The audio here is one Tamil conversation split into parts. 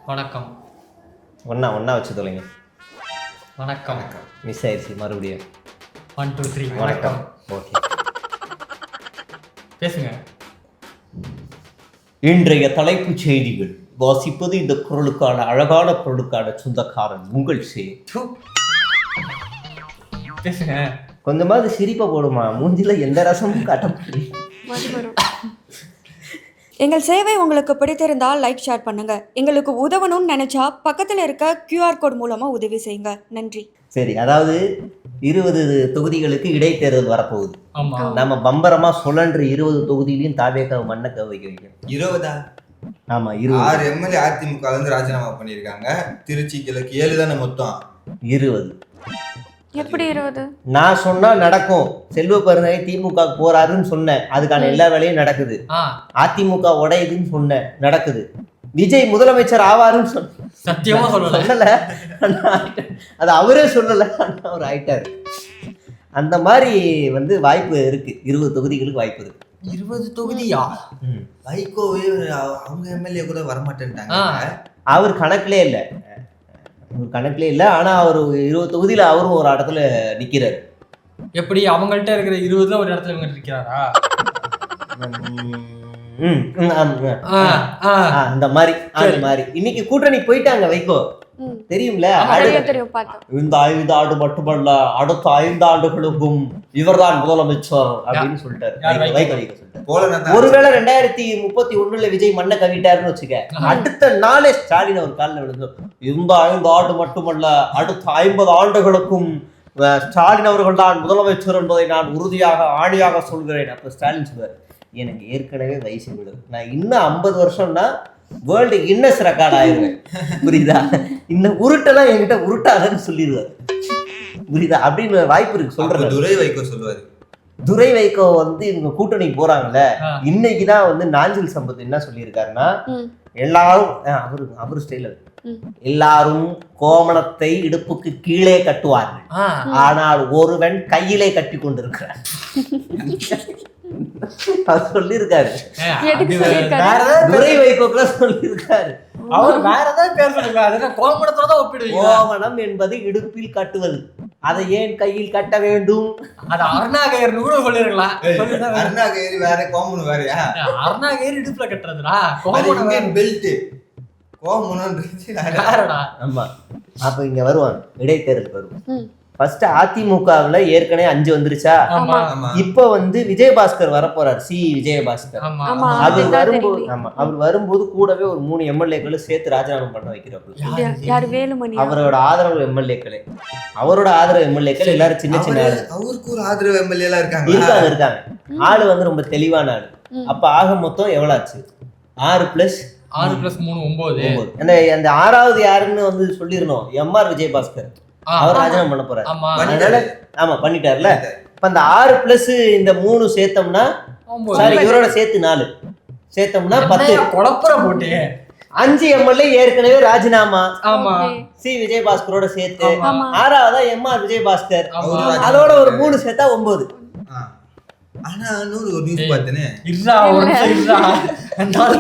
வணக்கம். ஒன்றா வச்சு தொலைங்க. வணக்கம். மிஸ் ஆயிடுச்சு மறுபடியும். 1 2 3 வணக்கம். வணக்கம். ஓகே, பேசுங்க. இன்றைய தலைப்புச் செய்திகள் வாசிப்பது இந்த குரலுக்கான அழகான குரலுக்கான சொந்தக்காரன் உங்கள் து. பேசுங்க. கொஞ்சமாவது சிரிப்பை போடுமா, மூஞ்சில எந்த ரசமும் காட்ட முடியும். எங்கள் சேவை உங்களுக்கு பிடித்திருந்தால் லைக் ஷேர் பண்ணுங்க. எங்களுக்கு உதவணும்னு நினைச்சா பக்கத்தில் இருக்க QR கோட் மூலமா உதவி செய்யுங்க. நன்றி. சரி, அதாவது 20 தொகுதிகளுக்கு இடைத்தேர்தல் வரப்போகுது. ஆமா. நம்ம பம்பரமா சுழன்று 20 தொகுதியிலையும் தாவேக்காவை மண்ணை கவிக்க வைக்கணும். 20 ஆமா, 20 6 எம்எல்ஏ அதிமுக வந்து ராஜினாமா பண்ணியிருக்காங்க. திருச்சி கிழக்கு 7 தானே மொத்தம். 20 எப்படி 20? நான் சொன்னா நடக்கும். செல்வ பெருந்தகை திமுக போறாருன்னு சொன்னேன், அதுக்கான எல்லா வேலையும் நடக்குது. அதிமுக உடையுதுன்னு சொன்னேன், நடக்குது. விஜய் முதலமைச்சர் ஆவாருன்னு சத்தியமா சொல்லல, அது அவரே சொல்லல, அவர் ஆயிட்டாரு. அந்த மாதிரி வந்து வாய்ப்பு இருக்கு. 20 தொகுதிகளுக்கு வாய்ப்பு இருக்கு. 20 தொகுதியா? வைகோவே அவங்க எம்எல்ஏ கூட வரமாட்டேன்ட்டாங்க. அவர் கணக்குலே இல்லை. ஆனா அவர் 20 தொகுதியில அவரும் ஒரு இடத்துல நிக்கிறாரு. எப்படி அவங்கள்ட்ட இருக்கிற 20 ஒரு இடத்துல இவங்க நிக்கிறாரா? அந்த மாதிரி இன்னைக்கு கூட்டணி போயிட்டாங்க வைகோ, தெரியும்ல. இந்த 5 ஆண்டு மட்டுமல்ல, அடுத்த 5 ஆண்டுகளுக்கும் இவர்தான் முதலமைச்சர் அப்படின்னு சொல்லிட்டாரு வைகோ. ஒருவேளை 2031 விஜய் மண்ணை கவிட்டாருன்னு வச்சுக்க, அடுத்த நாளே ஸ்டாலின் அவர் காலில் விழுந்தோம். இந்த 5 ஆண்டு மட்டுமல்ல, அடுத்த 50 ஆண்டுகளுக்கும் ஸ்டாலின் அவர்கள் தான் முதலமைச்சர் என்பதை நான் உறுதியாக ஆணியாக சொல்கிறேன். அப்ப ஸ்டாலின் சொல்வார், எனக்கு ஏற்கனவே வயசு விடுது, நான் இன்னும் 50 வருஷம்னா வேர்ல்டு கின்னஸ் ரெக்கார்ட் ஆயிருவேன், புரியுதா? இந்த உருட்டெல்லாம் என்கிட்ட உருட்டாதன்னு சொல்லிடுவார், புரியுதா? அப்படின்னு வாய்ப்பு இருக்கு. சொல்றேன், துரை வைகோ சொல்லுவாரு. துரை வைகோ வந்து இவங்க கூட்டணிக்கு போறாங்கல்ல, இன்னைக்குதான் வந்து நாஞ்சில் சம்பத் என்ன சொல்லியிருக்காருன்னா, எல்லாரும் அவரு ஸ்டைல எல்லாரும் கோமணத்தை இடுப்புக்கு கீழே கட்டுவார்கள், ஆனால் ஒருவன் கையிலே கட்டி கொண்டிருக்கிறார் சொல்லியிருக்காரு. துரை வைகோக்குள்ள சொல்லியிருக்காரு. அவர் வேற ஏதாவது பேர் சொல்லுங்க, கோமணத்தோட ஒப்பிடுவீங்க. கோமணம் என்பது இடுப்பில் கட்டுவது, அதை ஏன் கையில் கட்ட வேண்டும்? அது அருணாகயிறு கூட சொல்லிருக்கலாம். அருணாகயிறு வேற, கோமணம் வேறயா? அருணாகயிறு இடுப்புல கட்டுறதுடா, கோமணம் பெல்ட். ஆமா, அப்ப இங்க வருவாங்க, இடைத்தேர்தல் வருவாங்க. ஃபர்ஸ்ட் அதிமுகவுல ஏற்கனவே 5 வந்துருச்சா, இப்ப வந்து விஜயபாஸ்கர் வரப்போறார். விஜயபாஸ்கர் அவர் வரும்போது கூடவே ஒரு 3 எம்எல்ஏக்களை சேர்த்து ராஜினாமா பண்ண வைக்கிறார். அவரோட ஆதரவு எம்எல்ஏக்களே, எல்லாரும் சின்ன சின்ன அவருக்கு ஒரு ஆதரவு எம்எல்ஏ எல்லாம் இருக்காங்க. ஆளு வந்து ரொம்ப தெளிவான ஆளு. அப்ப ஆக மொத்தம் எவ்வளவு ஆச்சு? 6 + 3 9. அந்த 6வது யாருன்னு வந்து சொல்லிடணும், எம்ஆர் விஜயபாஸ்கர். அவர் ராஜினாமா பண்ண போறாரு. அதனால ஆமா பண்ணிட்டாருல. இப்ப அந்த 6 + இந்த 3 சேர்த்தோம்னா, சாரி இவரோட சேர்த்து 4 சேர்த்தோம்னா 10. குழப்பற போட்டு 5 எம்எல்ஏ ஏற்கனவே ராஜினாமா. விஜயபாஸ்கரோட சேர்த்து 6வதா எம்ஆர் விஜயபாஸ்கர், அதோட ஒரு 3 சேர்த்தா 9. ஆனா ஒரு நியூஸ் பார்த்தேனே,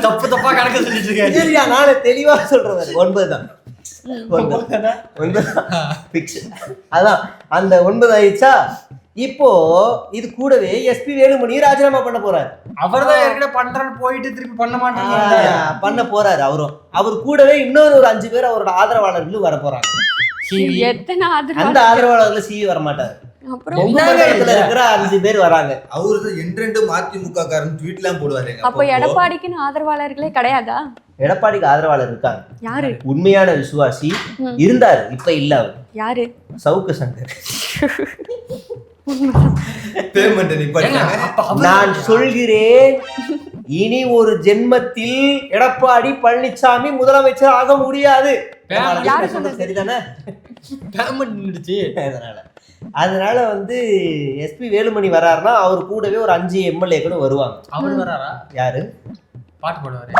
தப்பு தப்பா கணக்கு சொல்லிட்டு இருக்கேன். நானே தெளிவா சொல்றேன், 9 தான். அதான் அந்த 9 ஆயிடுச்சா. இப்போ இது கூடவே எஸ்பி வேலுமணி ராஜினாமா பண்ண போறாரு. அவர்தான் ஏற்கனவே பண்றன்னு போயிட்டு திருப்பி பண்ண போறாரு. அவர் கூடவே இன்னொரு 5 பேர் அவரோட ஆதரவாளர்களும் வர போறாங்க. அந்த ஆதரவாளர்கள் சிவி வர மாட்டாரு. இருக்கிற 5 பேர் வராங்க. அவரு என்றெண்டும் அதிமுக காரன் ட்வீட் எல்லாம் போடுவாரு. அப்ப எடப்பாடிக்கு ஆதரவாளர்களே கிடையாதா? எடப்பாடிக்கு ஆதரவாளர் இருக்காங்க. யாரு? உண்மையான விசுவாசி இருந்தாரு, இப்ப இல்ல. அவர் யாரு? சவுக்கு சங்கர். பேமெண்ட் நான் சொல்கிறேன், இனி ஒரு ஜென்மத்தில் எடப்பாடி பழனிசாமி முதலமைச்சர் ஆக முடியாது. சரிதானே? அதனால வந்து எஸ்பி வேலுமணி வராருன்னா அவர் கூடவே ஒரு 5 எம்எல்ஏக்களும் வருவாங்க. அவர் வராரா? யாரு பாட்டு பாடுவாரு?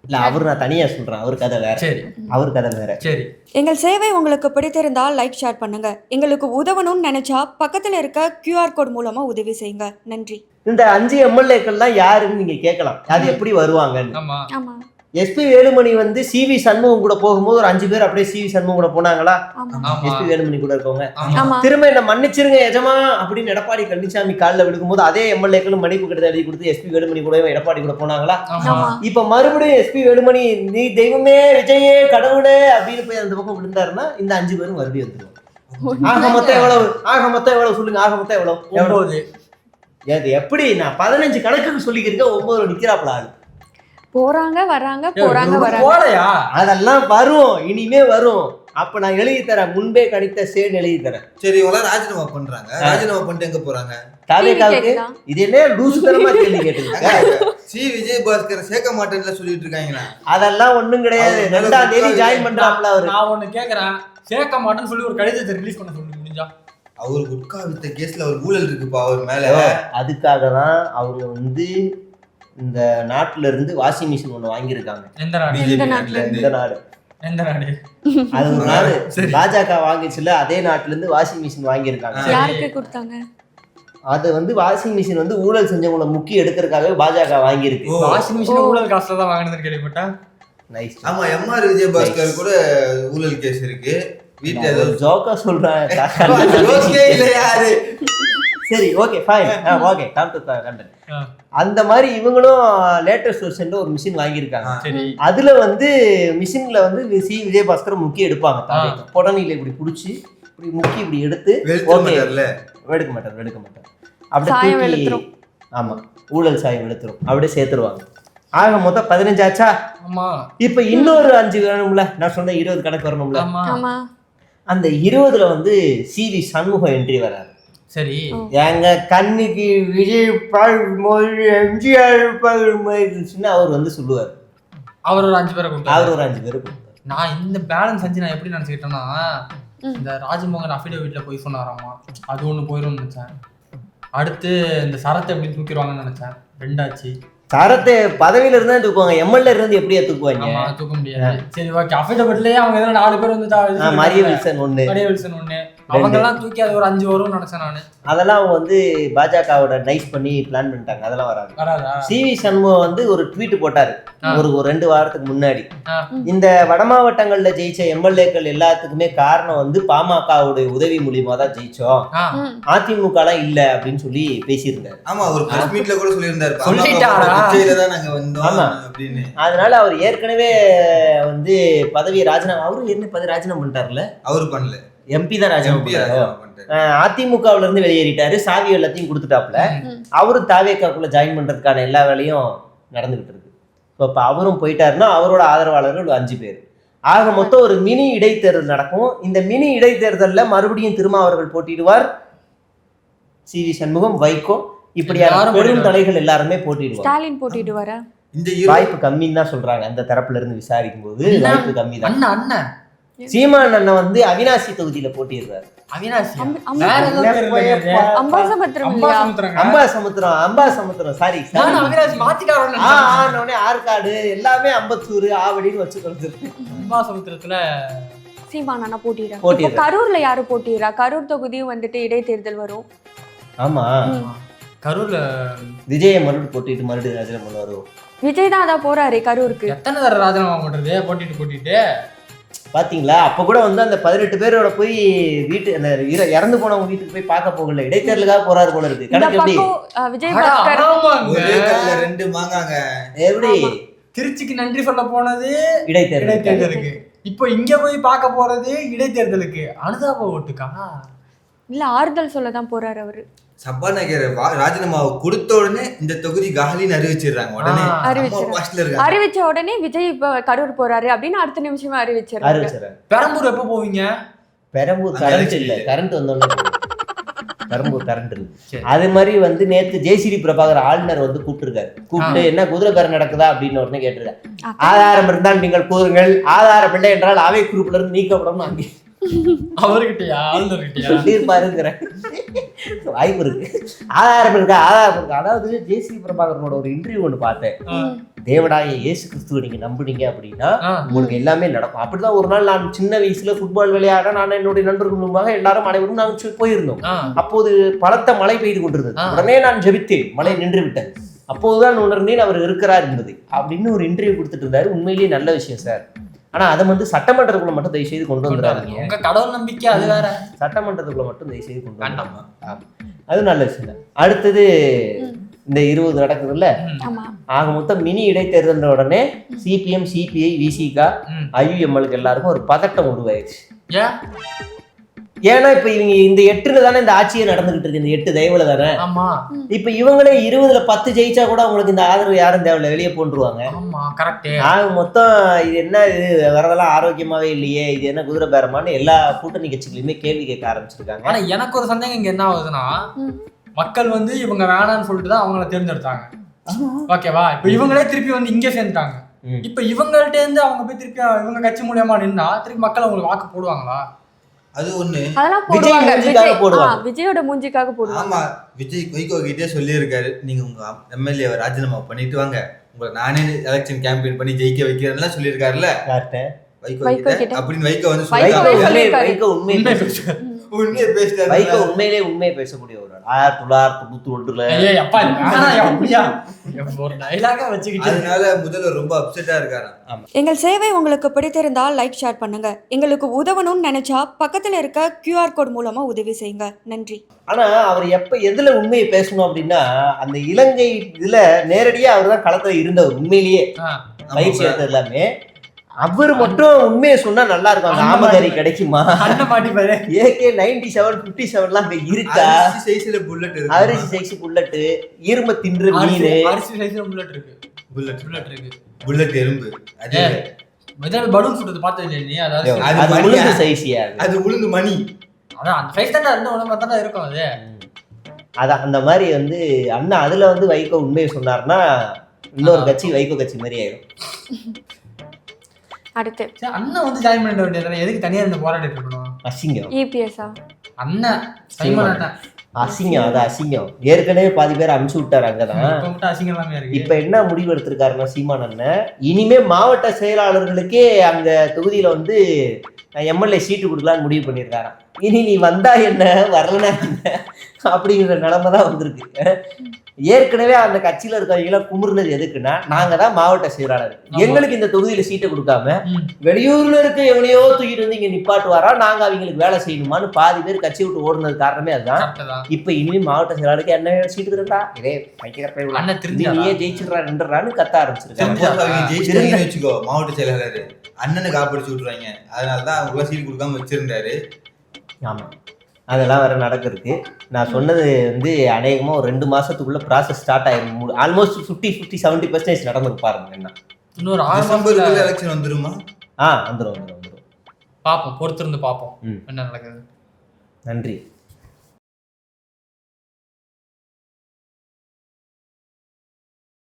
இல்ல, அவர் நான் தனியா சொல்றேன், அவர் கதை வேற. சரி, அவர் கதை வேற. சரி. எங்கள் சேவை உங்களுக்கு பிடித்திருந்தால் லைக் ஷேர் பண்ணுங்க. எங்களுக்கு உதவணும்னு நினைச்சா பக்கத்துல இருக்க QR கோட் மூலமா உதவி செய்யுங்க. நன்றி. இந்த 5 எம்எல்ஏக்கள்லாம் யாருன்னு நீங்க கேட்கலாம், அது எப்படி வருவாங்கன்னு. எஸ்பி வேலுமணி வந்து சிவி சண்முகம் கூட போகும்போது ஒரு 5 பேர் அப்படியே சிவி சண்முகம் கூட போனாங்களா? எஸ்பி வேலுமணி கூட இருக்கவங்க திரும்ப என்ன மன்னிச்சிருங்க எஜமா அப்படின்னு எடப்பாடி பழனிசாமி காலில் விடுக்கும்போது அதே எம்எல்ஏக்களும் மன்னிப்பு கடிதம் எழுதி கொடுத்து எஸ்பி வேலுமணி கூட எடப்பாடி கூட போனாங்களா? இப்ப மறுபடியும் எஸ்பி வேலுமணி நீ தெய்வமே விஜயே கடவுளே அப்படின்னு போய் அந்த பக்கம் விழுந்தாருன்னா இந்த 5 பேரும் மறுபடியும் வந்துருவோம். ஆக மொத்தம் எவ்வளவு சொல்லுங்க? ஆக மொத்தம் எவ்வளவு? எப்படி நான் 15 கணக்குக்கு சொல்லிக்கிறேன். 9 நிக்கிறாப்ல ஆளு. போறாங்க வராங்க. அதெல்லாம் வரும், இனிமே வரும். அப்ப நான் எழுதி தரேன், முன்பே கணித்த சேன் எழுதி தரேன். சரி, இவங்க ராஜினாமா பண்றாங்க. ராஜினாமா பண்ணிட்டு எங்க போறாங்க? தாவேக்காவுக்கு. இது என்ன லூசுத்தனமா கேள்வி கேட்டுருக்க? சி விஜயபாஸ்கர் சேர்க்க மாட்டேன்னு சொல்லிட்டு இருக்காங்களா? அதெல்லாம் ஒண்ணும் கிடையாது. 2ஆம் தேதி ஜாயின் பண்றாப்ல அவரு. நான் ஒண்ணு கேக்குறேன், சேர்க்க மாட்டேன்னு சொல்லி ஒரு கடிதத்தை ரிலீஸ் பண்ண சொல்லி முடிஞ்சா? அவரு குட்கா வித்த கேஸ்ல ஒரு ஊழல் இருக்குப்பா அவர் மேல. அதுக்காக தான் அவங்க வந்து இந்த நாட்டுல இருந்து வாஷிங் மிஷின் ஒண்ணு வாங்கியிருக்காங்க. எந்த நாடு? இந்த நாடு. எந்த நாடு? அது ஒரு நாடு பாஜக வாங்கிச்சுல, அதே நாட்டுல இருந்து வாஷிங் மிஷின் வாங்கியிருக்காங்க. யாருக்கு கொடுத்தாங்க? அது வந்து வாஷிங் மிஷின் வந்து ஊழல் செஞ்சவங்களை முக்கி எடுக்கிறதுக்காக பாஜக வாங்கியிருக்கு. வாஷிங் மிஷின் ஊழல் காசுல தான் வாங்கினது கேள்விப்பட்டேன். நைஸ். ஆமா, எம்ஆர் விஜயபாஸ்கர் கூட ஊழல் கேஸ் இருக்கு. வீட்டுல ஏதோ ஜோக்கா சொல்றேன். சரி, okay fine. Okay, come to content. அந்த மாதிரி இவங்களும் லேட்டஸ்ட் வெர்ஷன்ல ஒரு மிஷின் வாங்கியிருக்காங்க. அதுல வந்து மிஷின்ல வந்து சி விஜயபாஸ்கர் முக்கி எடுப்பாங்க. புடனில இப்படி புடிச்சு இப்படி முக்கி இப்படி எடுத்து எடுக்க மாட்டார் அப்படி. ஆமா, ஊழல் சாயம் எடுத்துரும், அப்படியே சேர்த்துருவாங்க. ஆக மொத்தம் 15 ஆச்சா? இப்ப இன்னொரு 5 வேணும்ல. நான் சொன்ன 20 கணக்கு வரணும்ல. அந்த 20ல வந்து சிவி சண்முகம் என்ட்ரி வராரு. சரி, எங்க கண்ணுக்கு விஜய் பழமொழி எம்ஜிஆர் பழமொழின்னு அவர் வந்து சொல்லுவார். அவர் ஒரு 5 பேரை கொடுத்தாரு. நான் இந்த பேலன்ஸ் 5 நான் எப்படி நினைச்சுக்கிட்டேன்னா, இந்த ராஜமோகன் அஃபிடேவிட்ல போய் சொன்னாராமா, அது ஒண்ணு போயிடும்னு நினைச்சேன். அடுத்து இந்த சரத்தை எப்படி தூக்கிடுவாங்கன்னு நினைச்சேன். 2 ஆச்சு. சரத்தை பதவியில இருந்தா தூக்குவாங்க, எம்எல்ஏ இருந்து எப்படியா தூக்குவாங்க? தூக்க முடியாது. சரி, ஓகே. அஃபிடேவிட்லயே அவங்க எதனா 4 பேர் வந்து மரிய வில்சன் ஒண்ணு, அவங்க எல்லாம் தூக்கி அது ஒரு 5 வரும்னு நினைச்சேன் நானு. அதெல்லாம் அவங்க வந்து பாஜகவோட நைஸ் பண்ணி பிளான் பண்ணிட்டாங்க. அதெல்லாம் வராதா? சிவி சண்முகம் வந்து ஒரு ட்வீட் போட்டாரு ஒரு 2 வாரத்துக்கு முன்னாடி. இந்த வட மாவட்டங்கள்ல ஜெயிச்ச எம்எல்ஏக்கள் எல்லாத்துக்குமே காரணம் வந்து பாமகவுடைய உதவி மூலியமா தான் ஜெயிச்சோம், அதிமுக எல்லாம் இல்ல அப்படின்னு சொல்லி பேசியிருந்தாரு. ஆமா, ஒரு பிரஸ் மீட்ல கூட சொல்லியிருந்தாரு. அதனால அவர் ஏற்கனவே வந்து பதவியை ராஜினாமா, அவரு என்ன பதவி ராஜினாமா பண்ணிட்டாருல? அவரு பண்ணல, எம்பி தான் ராஜினாமா. அதிமுகவுல இருந்து வெளியேறிட்டாரு, சாவி எல்லாத்தையும் கொடுத்துட்டாப்ல. அவரும் தாவேக்காக்குள்ள ஜாயின் பண்றதுக்கான எல்லா வேலையும் நடந்துகிட்டு இருக்கு. இப்ப அவரும் போயிட்டாருன்னா அவரோட ஆதரவாளர்கள் ஒரு 5 பேர். ஆக மொத்தம் ஒரு மினி இடைத்தேர்தல் நடக்கும். இந்த மினி இடைத்தேர்தல்ல மறுபடியும் திருமாவர்கள் போட்டிடுவார், சிவி சண்முகம், வைகோ, இப்படியான பெரும் தலைகள் எல்லாருமே போட்டிடுவார். ஸ்டாலின் போட்டிடுவாரா? வாய்ப்பு கம்மின்னு தான் சொல்றாங்க. அந்த தரப்புல இருந்து விசாரிக்கும் போது வாய்ப்பு கம்மி தான். சீமான் அண்ணன் வந்து அவினாசி தொகுதியில போட்டிடுறாரு. அம்பாசமுத்திரம் சாரி, ஆற்காடு எல்லாமே அம்பத்தூர் ஆவடின்னு வச்சுக்கிறது. அம்பாசமுத்திரத்துல சீமான் அண்ணா போட்டிடுறாங்க. கரூர்ல யாரு போட்டிடுறா? கரூர் தொகுதியும் வந்துட்டு இடைத்தேர்தல் வரும். ஆமா, கரூர்ல விஜய மறுபடியும் போட்டிட்டு மறுபடியும் ராஜினாமா வரும். விஜய் தான் அதான் போறாரு கரூருக்கு. எத்தனை தடவை ராஜினாமா பண்றது? போட்டிட்டு பாத்தீங்களா? அப்ப கூட வந்து அந்த 18 பேரோட போய் வீட்டு அந்த இறந்து போனவங்க வீட்டுக்கு போய் பார்க்க போகல, இடைத்தேர்தலுக்காக போறாரு போல இருக்கு. கணக்கு எப்படி? விஜயபாஸ்கர் 2 மாங்காங்க எப்படி திருச்சிக்கு நன்றி சொல்ல போனது இடைத்தேர்தலுக்கு, இப்போ இங்க போய் பார்க்க போறது இடைத்தேர்தலுக்கு. அனுதாப ஓட்டுக்கா இல்ல ஆறுதல் சொல்லதான் போறாரு அவரு. சபாநாயகர் ராஜினாமாவை கொடுத்த உடனே இந்த தொகுதி காலின்னு அறிவிச்சிடுறாங்க. உடனே அறிவிச்ச உடனே விஜய் இப்ப கரூர் போறாரு அப்படின்னு அடுத்த நிமிஷமே அறிவிச்சிடுறாங்க. பெரம்பூர் எப்ப போவீங்க? பெரம்பூர் கரண்ட் இல்ல, கரண்ட் வந்தோடனே பெரம்பூர் கரண்ட் இருக்கு. அது மாதிரி வந்து நேத்து ஜெயஸ்ரீ பிரபாகர் ஆளுநர் வந்து கூப்பிட்டு என்ன குதிரைக்காரன் நடக்குதா அப்படின்னு உடனே கேட்டிருக்காரு. ஆதாரம் இருந்தால் நீங்கள் கூறுங்கள், ஆதாரம் இல்லை என்றால் அவை குரூப்ல இருந்து நீக்கப்படும். அங்கே அவர்கிட்டயா சொல்லியிருப்பாருங்கிற வாய்ப்பு இருக்கு. ஆதாரம் இருக்கா? அதாவது ஜெயஸ்ரீ பிரபாகரனோட ஒரு இன்டர்வியூ ஒன்று பார்த்தேன். தேவடாய இயேசு கிறிஸ்துவ நீங்க நம்புனீங்க அப்படின்னா உங்களுக்கு எல்லாமே நடக்கும். அப்படிதான் ஒரு நாள் நான் சின்ன வயசுல ஃபுட்பால் விளையாட நான் என்னுடைய நண்பர்கள் மூலமாக எல்லாரும் அனைவரும் நாங்கள் போயிருந்தோம். அப்போது பலத்த மழை பெய்து கொண்டிருந்தது. உடனே நான் ஜெபித்தேன், மழை நின்று விட்டது. அப்போதுதான் உணர்ந்தேன் அவர் இருக்கிறார் என்பது அப்படின்னு ஒரு இன்டர்வியூ கொடுத்துட்டு இருந்தாரு. உண்மையிலேயே நல்ல விஷயம் சார். ஆனா அதை வந்து சட்டமன்றத்துக்குள்ள மட்டும் தயவு செய்து கொண்டு வந்துடாதீங்க. உங்க கடவுள் நம்பிக்கை அது வேற. சட்டமன்றத்துக்குள்ள மட்டும் தயவு செய்து கொண்டு வந்துடாமா. அது நல்ல விஷயம் தான். அடுத்தது இந்த 20 நடக்குதுல்ல, ஆக மொத்தம் மினி இடைத்தேர்தல் உடனே சிபிஎம், சிபிஐ, விசிகா, ஐயுஎம்எல்க்கு எல்லாருக்கும் ஒரு பதட்டம் உருவாயிருச்சு. ஏன்னா இப்ப இவங்க இந்த 8ல தானே இந்த ஆட்சியே நடந்துகிட்டு இருக்கு, இந்த 8 தயவுல தானே. ஆமா. இப்ப இவங்களே 20ல 10 ஜெயிச்சா கூட அவங்களுக்கு இந்த ஆதரவு யாரும் தேவையில்ல, வெளியே போன்றுவாங்க. ஆமா, கரெக்ட். ஆக மொத்தம் இது என்ன, இது வரதெல்லாம் ஆரோக்கியமாவே இல்லையே, இது என்ன குதிரை பேரமான்னு எல்லா கூட்டணி கட்சிகளுமே கேள்வி கேட்க ஆரம்பிச்சிருக்காங்க. ஆனா எனக்கு ஒரு சந்தேகம் இங்க என்ன ஆகுதுன்னா, மக்கள் வந்து இவங்க வேணான்னு சொல்லிட்டு தான் அவங்கள தேர்ந்தெடுத்தாங்க. ஓகேவா? இப்ப இவங்களே திருப்பி வந்து இங்க சேர்ந்துட்டாங்க. இப்ப இவங்கள்ட்ட இருந்து அவங்க போய் திருப்பி இவங்க கட்சி மூலியமா நின்னா திருப்பி மக்கள் அவங்களுக்கு வாக்கு போடுவாங்களா? அது ஒண்ணு. அதெல்லாம் போடுவாங்க. போடுவாங்க. விஜயோட மூஞ்சிக்காக போடுவாங்க. ஆமா, விஜய் வைகோ கிட்டே சொல்லியிருக்காரு, நீங்க உங்க எம்எல்ஏ ராஜினாமா பண்ணிட்டு வாங்க, உங்களை நானே எலெக்ஷன் கேம்பெயின் பண்ணி ஜெயிக்க வைக்கிறேன்லாம் சொல்லியிருக்காருல்ல வைகோ கிட்ட. அப்படின்னு வைகோ வந்து வைகோ உண்மையிலே உண்மையை பேசக்கூடிய ஒரு 1991 அதனால முதல்வர் ரொம்ப அப்செட்டா இருக்காரு. எங்கள் சேவை உங்களுக்கு பிடித்திருந்தால் லைக், ஷேர் பண்ணுங்க. எங்களுக்கு உதவணும்னு நினைச்சா பக்கத்துல இருக்க QR கோட் மூலமா உதவி செய்யுங்க. நன்றி. ஆனா அவர் எப்ப எதுல உண்மையை பேசணும் அப்படின்னா, அந்த இலங்கை இதுல நேரடியா அவர் தான் களத்துல இருந்தவர். உண்மையிலேயே பயிற்சி எடுத்தது எல்லாமே அவர் மட்டும் உண்மையை சொன்னா நல்லா இருக்கும். அந்த ஆமகரி கிடைக்குமா, AK-97 57 அங்க இருக்கா, அரிசி சைஸ் புல்லட், இரும்ப தின்ற மீன், அரிசி சைஸ்ல புல்லட் இருக்கு, புல்லட் எறும்பு, அதே பலூன் சுட்டது பார்த்தது இல்லையா? அது உளுந்து சைஸியா, அது உளுந்து மணி, அதான் அந்த சைஸ் தான் இருந்து உடம்பு தான் இருக்கும். அது அதான் அந்த மாதிரி வந்து அண்ணா அதுல வந்து வைகோ உண்மையை சொன்னார்னா இன்னொரு கட்சி வைகோ கட்சி மாதிரி ஆயிடும். அடுத்து அண்ணன் வந்து ஜாயின் பண்ணிட வேண்டியது, எதுக்கு தனியா இருந்து போராடிட்டு இருக்கணும்? அசிங்கம். EPS-ஆ அண்ணன் சைமன் அண்ணன் அசிங்கம். அது அசிங்கம். ஏற்கனவே பாதி பேர் அனுப்பிச்சு விட்டாரு அங்கதான். அசிங்கம் எல்லாமே இருக்கு. இப்ப என்ன முடிவு எடுத்திருக்காருன்னா சீமான் அண்ணன், இனிமே மாவட்ட செயலாளர்களுக்கே அந்த தொகுதியில வந்து எம்எல்ஏ சீட்டு கொடுக்கலான்னு முடிவு பண்ணியிருக்காராம். இனி நீ வந்தா என்ன, வரலனா என்ன அப்படிங்கிற நிலைமை தான் வந்திருக்கு. ஏற்கனவே அந்த கட்சியில இருக்கவங்க குமுறுனது எதுக்குன்னா, நாங்க தான் மாவட்ட செயலாளர், எங்களுக்கு இந்த தொகுதியில சீட்டை கொடுக்காம வெளியூர்ல இருக்க எவனையோ தூக்கிட்டு வந்து இங்க நிப்பாட்டுவாரா, நாங்க அவங்களுக்கு வேலை செய்யணுமான்னு பாதி பேர் கட்சி விட்டு ஓடுனது காரணமே அதுதான். இப்ப இனிமே மாவட்ட செயலாளருக்கு என்ன சீட்டு தரா, இதே நீயே ஜெயிச்சிடுறா நின்றான்னு கத்த ஆரம்பிச்சிருக்காங்க. வச்சுக்கோ, மாவட்ட செயலாளர் அண்ணனுக்கு காப்பிடிச்சு விட்டுறாங்க, அதனாலதான் அவங்க சீட்டு கொடுக்காம வச்சிருந்தாரு. ஆமா, அதெல்லாம் வேற நடக்கிறதுக்கு. நான் சொன்னது வந்து அநேகமாக ஒரு 2 மாசத்துக்குள்ள ப்ராசஸ் ஸ்டார்ட் ஆயிடும். ஆல்மோஸ்ட் 50-70% நடந்துருக்கு பாருங்க. என்ன இன்னொரு டிசம்பருக்குள்ள எலெக்ஷன் வந்துருமா? வந்துடும். பார்ப்போம், பொறுத்திருந்து பார்ப்போம் என்ன நடக்குது. நன்றி.